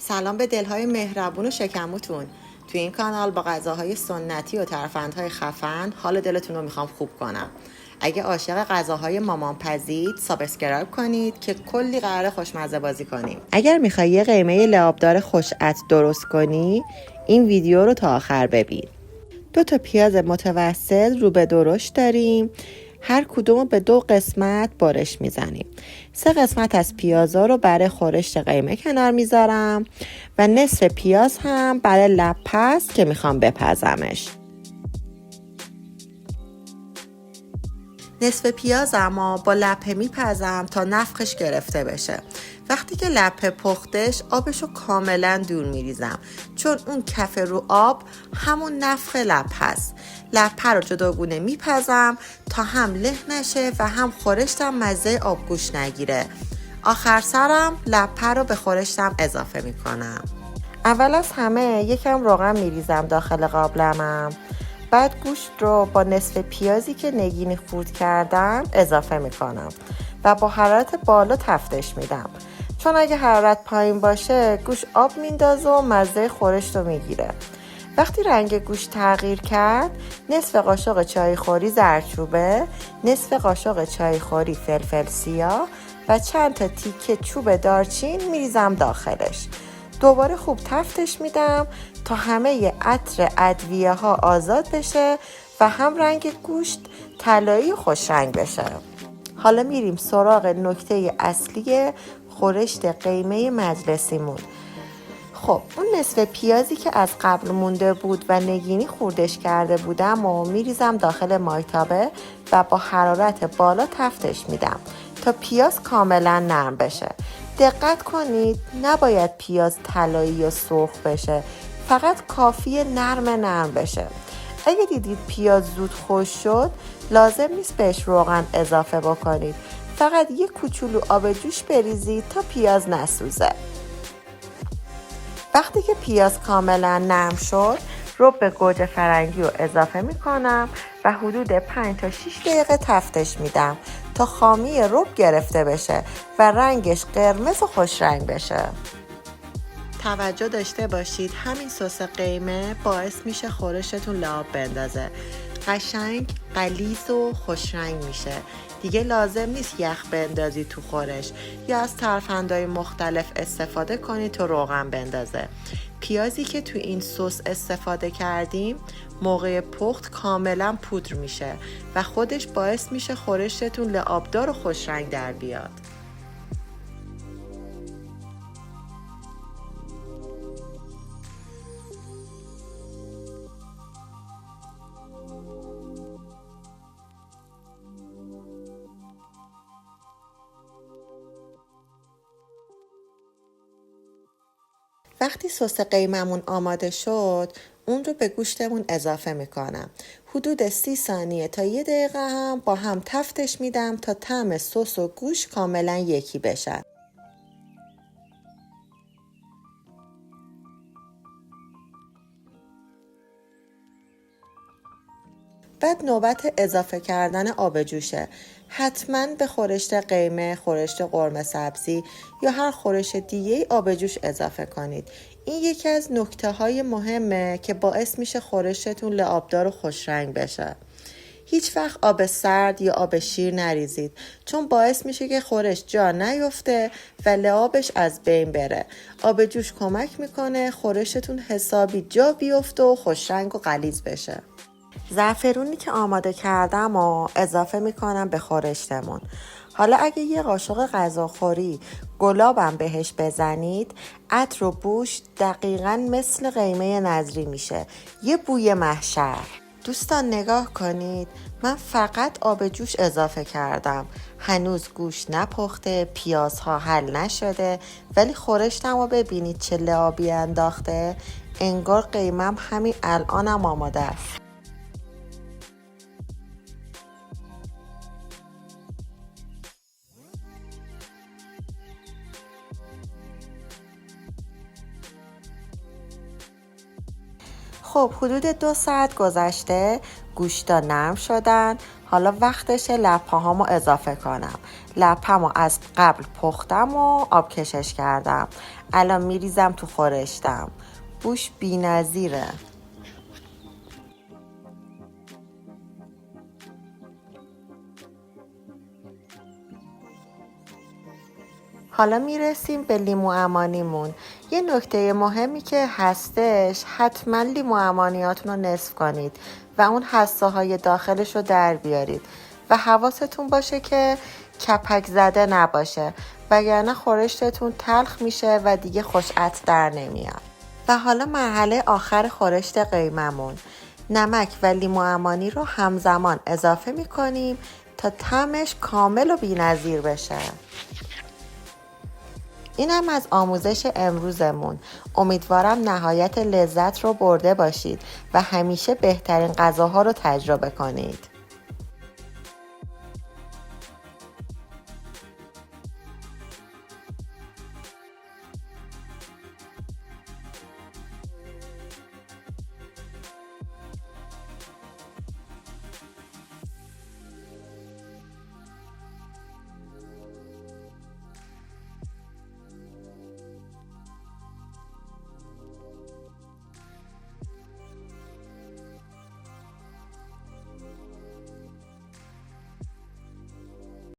سلام به دلهای مهربون و شکموتون. توی این کانال با غذاهای سنتی و ترفندهای خفن حال دلتون رو میخوام خوب کنم. اگه عاشق غذاهای مامان پزید سابسکرایب کنید که کلی قراره خوشمزه بازی کنیم. اگر میخوای یه قیمه لعابدار خوش‌عطر درست کنی این ویدیو رو تا آخر ببین. 2 تا پیاز متوسط رو به درشت داریم. هر کدوم رو به 2 قسمت بارش میزنیم. 3 قسمت از پیازا رو برای خورشت قیمه کنار میذارم و نصف پیاز هم برای لپه است که میخوام بپزمش. نصف پیازمو با لپه میپزم تا نفخش گرفته بشه. وقتی که لپه پختش آبشو کاملا دور میریزم چون اون کف رو آب همون نفخ لپه هست. لپه رو جداگونه میپزم تا هم له نشه و هم خورشتم مزه آبگوش نگیره. آخر سرم لپه رو به خورشتم اضافه میکنم. اول از همه یکم روغن میریزم داخل قابلمم. بعد گوشت رو با نصف پیازی که نگینی خورد کردم اضافه میکنم و با حرارت بالا تفتش میدم چون اگه حرارت پایین باشه گوشت آب میندازه و مزه خورشت رو میگیره. وقتی رنگ گوشت تغییر کرد نصف قاشق چایخوری زردچوبه، نصف قاشق چایخوری فلفل سیاه و چند تا تیکه چوب دارچین میریزم داخلش. دوباره خوب تفتش میدم تا همه عطر ادویه ها آزاد بشه و هم رنگ گوشت طلایی خوش رنگ بشه. حالا میریم سراغ نکته اصلی خورشت قیمه مجلسیمون. خب اون نصف پیازی که از قبل مونده بود و نگینی خوردش کرده بودم و میریزم داخل مایتابه و با حرارت بالا تفتش میدم تا پیاز کاملا نرم بشه. دقت کنید نباید پیاز طلایی یا سرخ بشه، فقط کافیه نرم بشه. اگه دیدید پیاز زود خوش شد لازم نیست بهش روغن اضافه بکنید، فقط یک کوچولو آب جوش بریزید تا پیاز نسوزه. وقتی که پیاز کاملا نرم شد رب گوجه فرنگی رو اضافه میکنم و حدود 5 تا 6 دقیقه تفتش میدم تا خامی رب گرفته بشه و رنگش قرمز و خوش رنگ بشه. توجه داشته باشید همین سس قیمه باعث میشه خورشتون لعاب بندازه. قشنگ غلیظ و خوش رنگ میشه. دیگه لازم نیست یخ بندازی تو خورش یا از ترفندهای مختلف استفاده کنی تا روغن بندازه. پیازی که تو این سس استفاده کردیم موقع پخت کاملا پودر میشه و خودش باعث میشه خورشتون لعابدار و خوش رنگ در بیاد. وقتی سس قیممون آماده شد اون رو به گوشتمون اضافه میکنم. حدود 30 ثانیه تا 1 دقیقه هم با هم تفتش میدم تا طعم سس و گوشت کاملا یکی بشن. بعد نوبت اضافه کردن آب جوشه. حتما به خورشت قیمه، خورشت قرمه سبزی یا هر خورش دیگه آب جوش اضافه کنید. این یکی از نکته های مهمه که باعث میشه خورشتون لعابدار و خوش رنگ بشه. هیچ وقت آب سرد یا آب شیر نریزید چون باعث میشه که خورش جا نیفته و لعابش از بین بره. آب جوش کمک میکنه خورشتون حسابی جا بیفته و خوش رنگ و غلیظ بشه. زعفرونی که آماده کردم و اضافه میکنم به خورشتمون. حالا اگه یه قاشق غذاخوری گلابم بهش بزنید عطر و بوش دقیقاً مثل قیمه نظری میشه. یه بوی محشر. دوستان نگاه کنید من فقط آب جوش اضافه کردم. هنوز گوشت نپخته، پیازها حل نشده ولی خورشتم رو ببینید چه لعابی انداخته. انگار قیمم همین الانم آماده است. خب حدود 2 ساعت گذشته گوشتا نرم شدن. حالا وقتشه لپه هامو اضافه کنم. لپمو از قبل پختم و آب کشش کردم. الان میریزم تو خورشتم. بوش بی‌نظیره. حالا میرسیم به لیمو عمانیمون. یه نکته مهمی که هستش، حتما لیمو عمانیاتون رو نصف کنید و اون حصه های داخلش رو در بیارید و حواستون باشه که کپک زده نباشه، وگرنه خورشتتون تلخ میشه و دیگه خوش عطر در نمیاد. و حالا مرحله آخر خورشت قیممون، نمک و لیمو عمانی رو همزمان اضافه میکنیم تا طعمش کامل و بی‌نظیر بشه. اینم از آموزش امروزمون. امیدوارم نهایت لذت رو برده باشید و همیشه بهترین غذاها رو تجربه کنید.